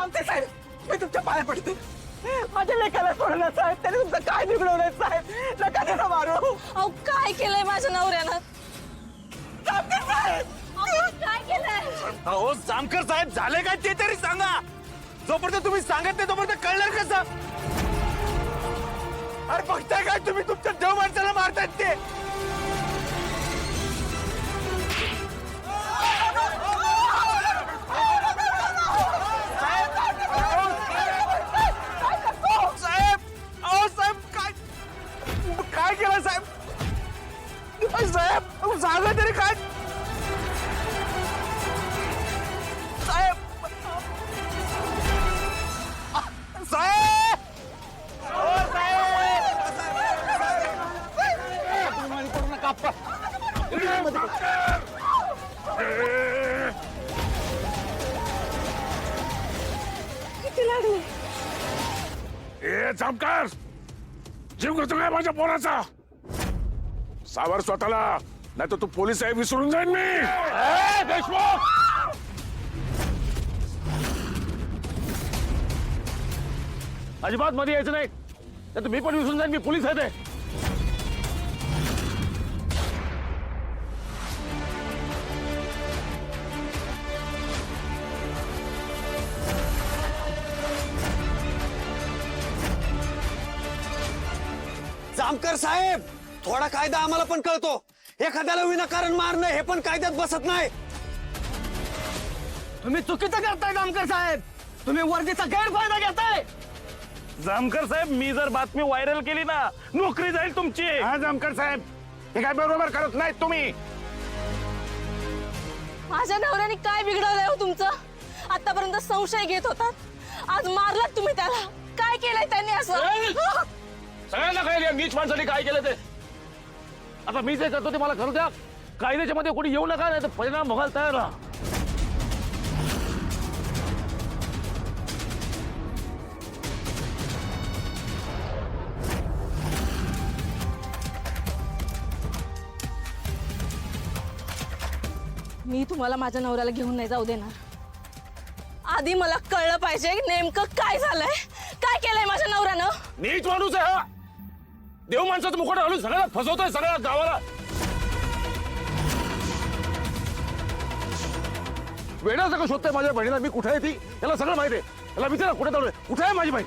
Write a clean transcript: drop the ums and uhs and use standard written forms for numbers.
थांबते साहेब, मी तुमच्या पाया पडते. माझ्या लेकाला सोडलं साहेब, त्याने तुमचं काय बिघडवलंय साहेब? नका त्याला मारू. अहो काय केलंय माझ्या नवऱ्यानं? थांबते साहेब. अहो, काय केलंय? अहो जामकर साहेब, झाले काय ते तरी सांगा. जोपर्यंत तुम्ही सांगत नाही तोपर्यंत कळणार कसं? अरे बघताय काय तुम्ही, तुमच्या देव माणसाला मारतायत ते. साहेब, अहो साहेब, काय केलं साहेब? साहेब सांगा तरी काय? साहेब, साहेब, ओ साहेब, करू नका आप्पा. किती लागले? ए जामकार, जीव घेतो काय माझ्या पोराचा? सावर स्वतःला, नाही तर तू पोलीस आहे विसरून जाईन मी. ए, देशमुख, अजिबात मध्ये यायचं नाही, तर मी पण विसरून जाईन मी पोलीस आहे ते. जामकर साहेब, थोडा कायदा आम्हाला पण कळतो. एखाद्याला विनाकारण मारणं हे पण कायद्यात बसत नाही. तुम्ही चुकीचं करताय जामकर साहेब. तुम्ही वर्दीचा गैरफायदा घेताय. जामकर साहेब, मी जर बातमी व्हायरल केली ना, नोकरी जाईल तुमची. हा जामकर साहेब, हे काय बरोबर करत नाहीत तुम्ही. माझ्या नवऱ्याने काय बिघडवलंय हो तुमचं? आतापर्यंत संशय घेत होतात, आज मारलात तुम्ही त्याला. काय केलंय त्यांनी असं? सगळ्यांना कळेल नीच माणसाने काय केलं ते. आता मी जे करतो ते मला करू द्या. कायद्याच्या मध्ये कोणी येऊ नका, नाही तर परिणाम भोगायला तयार राहा. मी तुम्हाला माझ्या नवऱ्याला घेऊन नाही जाऊ देणार. आधी मला कळलं पाहिजे नेमकं काय झालंय, काय केलंय माझ्या नवऱ्यानं. नीच माणूस आहे हा. देव माणसाचं मुकुट घालून सगळ्याला फसवतोय, सगळ्या गावाला. वेळा सगळं शोधतोय माझ्या बहिणीला. मी कुठे आहे ती, याला सगळं माहिती आहे. याला विचारा कुठे चालू आहे, कुठे आहे माझी बहीण.